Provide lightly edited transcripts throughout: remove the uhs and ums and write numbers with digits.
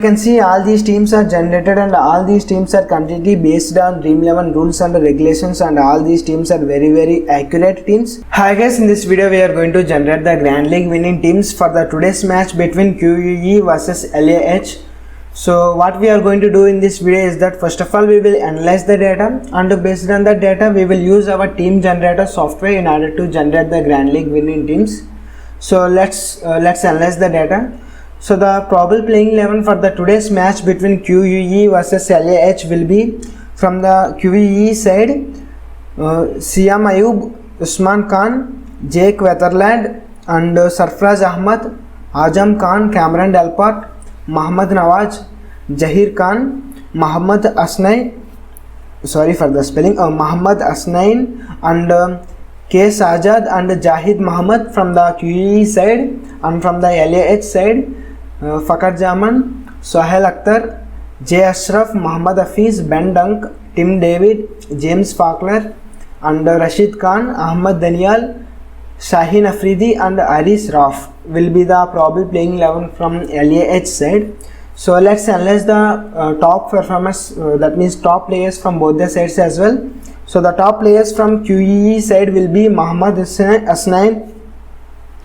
You can see all these teams are generated and all these teams are completely based on Dream 11 rules and regulations, and all these teams are very accurate teams. Hi guys, in this video we are going to generate the Grand League winning teams for the today's match between QUE versus LAH. So what we are going to do in this video is that first of all we will analyze the data, and based on that data we will use our team generator software in order to generate the Grand League winning teams. So let's analyze the data. So the probable playing 11 for the today's match between QUE versus LAH will be from the QUE side, Siam Ayub, Usman Khan, Jake Weatherland and Sarfraz Ahmad, Ajam Khan, Cameron Delport, Mohammad Nawaz, Jahir Khan, Mohammad Asnain, sorry for the spelling, Mohammad Asnain and K. Sajad and Jahid Muhammad from the QE side, and from the LAH side, Fakar Zaman, Sohail Akhtar, J. Ashraf, Muhammad Hafiz, Ben Dunk, Tim David, James Faulkner and Rashid Khan, Ahmad Daniel, Shaheen Afridi and Aris Raf will be the probable playing 11 from LAH side. So let's analyze the top performers, that means top players from both the sides as well. So the top players from QEE side will be Mohammad Asnain,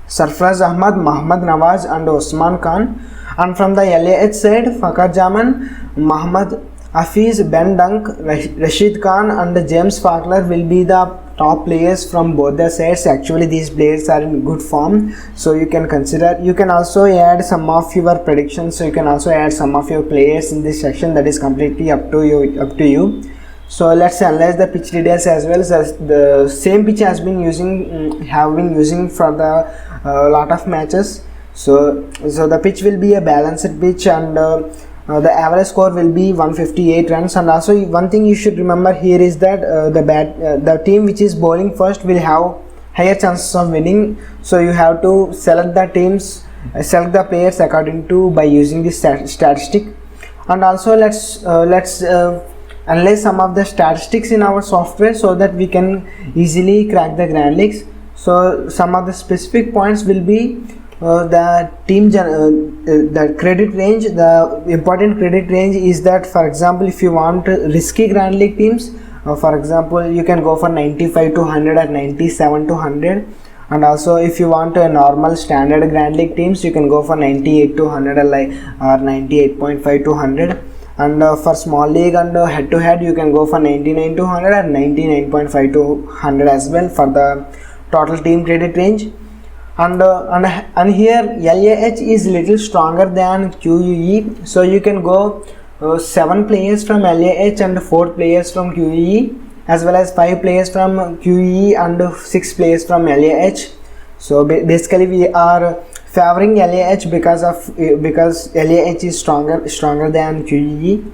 Sarfraz Ahmad, Mohammad Nawaz and Usman Khan, and from the LAH side Fakar Zaman, Mohammad Hafiz, Ben Dunk, Rashid Khan and James Faulkner will be the top players from both the sides. Actually these players are in good form, so you can consider, you can also add some of your predictions, so you can also add some of your players in this section. That is completely up to you. So let's analyze the pitch details as well. So the same pitch has been have been using for the lot of matches. So the pitch will be a balanced pitch, and the average score will be 158 runs. And also one thing you should remember here is that the team which is bowling first will have higher chances of winning. So you have to select the teams, select the players according to by using this statistic. And also let's analyze some of the statistics in our software so that we can easily crack the Grand Leagues. So some of the specific points will be the team the credit range. The important credit range is that, for example, if you want risky Grand League teams, for example you can go for 95 to 100 or 97 to 100, and also if you want a normal standard Grand League teams you can go for 98 to 100 or 98.5 to 100. And for small league and head to head you can go for 99 to 100 and 99.5 to 100 as well for the total team credit range. And here LAH is little stronger than QUE, so you can go 7 players from LAH and 4 players from QUE, as well as 5 players from QUE and 6 players from LAH. So basically we are favoring LAH because LAH is stronger than QEE.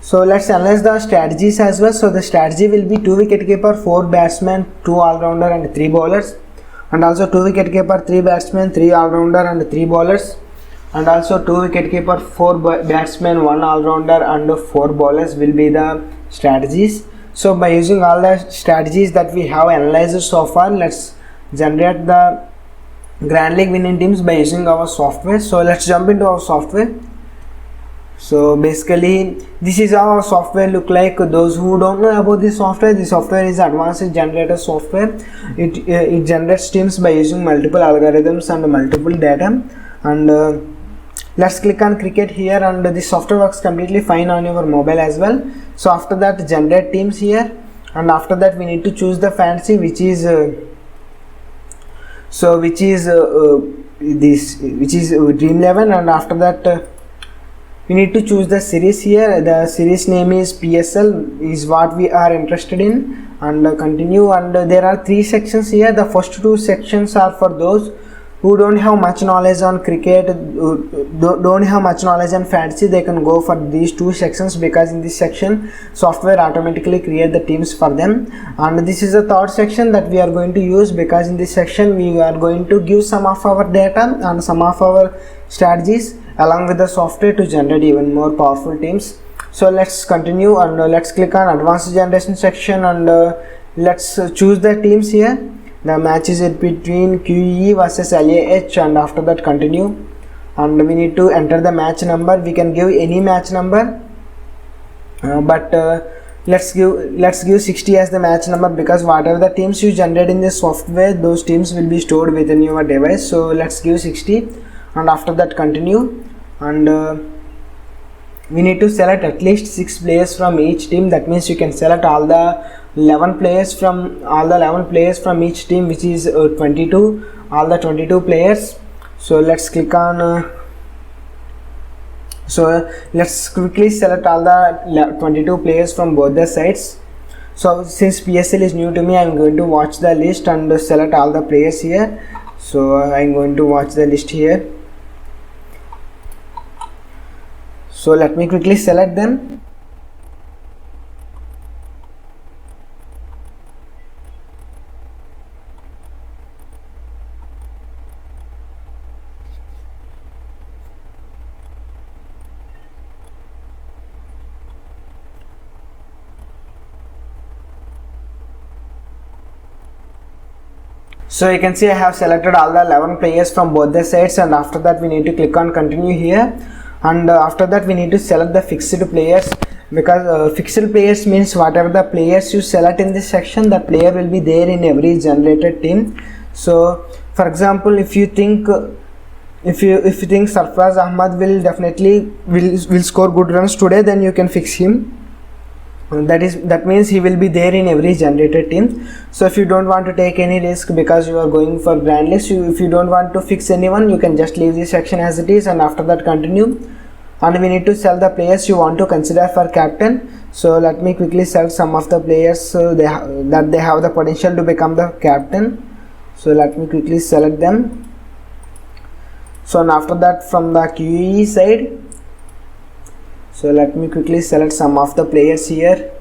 So let's analyze the strategies as well. So the strategy will be 2 wicketkeeper, 4 batsmen, 2 all-rounder and 3 bowlers, and also 2 wicketkeeper, 3 batsmen, 3 all-rounder and 3 bowlers, and also 2 wicketkeeper, 4 batsmen, 1 all-rounder and 4 bowlers will be the strategies. So by using all the strategies that we have analyzed so far, let's generate the Grand League winning teams by using our software. So let's jump into our software. So basically this is how our software look like. Those who don't know about this software is advanced generator software. It generates teams by using multiple algorithms and multiple data. And let's click on cricket here, and this software works completely fine on your mobile as well. So after that generate teams here, and after that we need to choose the fantasy, which is Dream 11, and after that we need to choose the series here. The series name is PSL is what we are interested in, and continue. And there are 3 sections here. The first 2 sections are for those who don't have much knowledge on cricket, don't have much knowledge on fantasy. They can go for these 2 sections, because in this section software automatically create the teams for them. And this is the 3rd section that we are going to use, because in this section we are going to give some of our data and some of our strategies along with the software to generate even more powerful teams. So let's continue, and let's click on advanced generation section, and let's choose the teams here. The match is between QE versus LAH, and after that continue. and we need to enter the match number. We can give any match number, but let's give 60 as the match number, because whatever the teams you generate in this software, those teams will be stored within your device. So let's give 60, and after that continue, and we need to select at least 6 players from each team. That means you can select all the 11 players from each team, which is 22, all the 22 players. So let's click on so let's quickly select all the 22 players from both the sides. So since PSL is new to me, I'm going to watch the list and select all the players here. So I'm going to watch the list here. So let me quickly select them. So you can see I have selected all the 11 players from both the sides, and after that we need to click on continue here, and after that we need to select the fixed players, because fixed players means whatever the players you select in this section, that player will be there in every generated team. So for example, if you think Sarfraz Ahmad will definitely will score good runs today, then you can fix him. That means he will be there in every generated team. So if you don't want to take any risk because you are going for grand list, if you don't want to fix anyone, you can just leave this section as it is, and after that continue, and we need to select the players you want to consider for captain. So let me quickly select some of the players that they have the potential to become the captain. So let me quickly select them. So and after that, from the QE side, so let me quickly select some of the players here.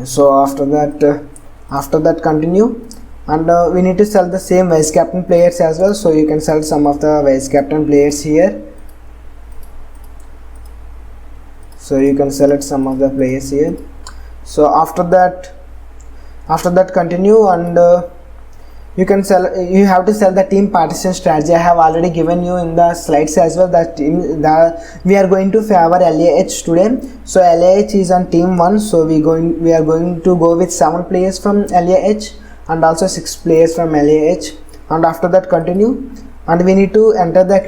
So after that continue, and we need to select the same vice captain players as well. So you can select some of the vice captain players here. So you can select some of the players here. So after that continue, and you have to select the team partition strategy. I have already given you in the slides as well that we are going to favor LAH today. So LAH is on team 1, so we are going to go with 7 players from LAH and also 6 players from LAH, and after that continue, and we need to enter the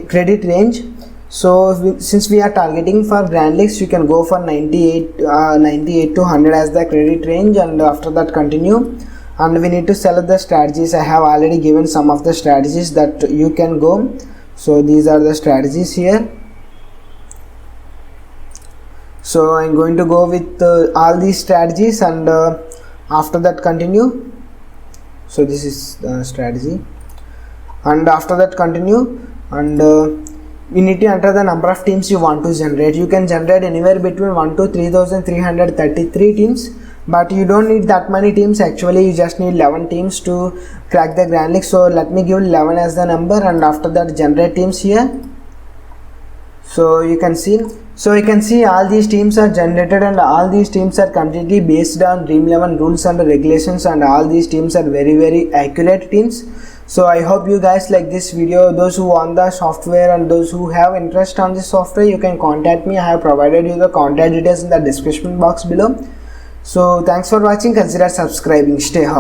credit range. So since we are targeting for grand leagues, you can go for 98 to 100 as the credit range, and after that continue, and we need to select the strategies. I have already given some of the strategies that you can go. So these are the strategies here. So I'm going to go with all these strategies, and after that continue. So this is the strategy, and after that continue, and you need to enter the number of teams you want to generate. You can generate anywhere between 1 to 3,333 teams, but you don't need that many teams. Actually, you just need 11 teams to crack the grand league. So let me give 11 as the number, and after that generate teams here. So you can see all these teams are generated, and all these teams are completely based on Dream 11 rules and regulations, and all these teams are very accurate teams. So I hope you guys like this video. Those who want the software and those who have interest on this software, you can contact me. I have provided you the contact details in the description box below. So thanks for watching. Consider subscribing. Stay hot.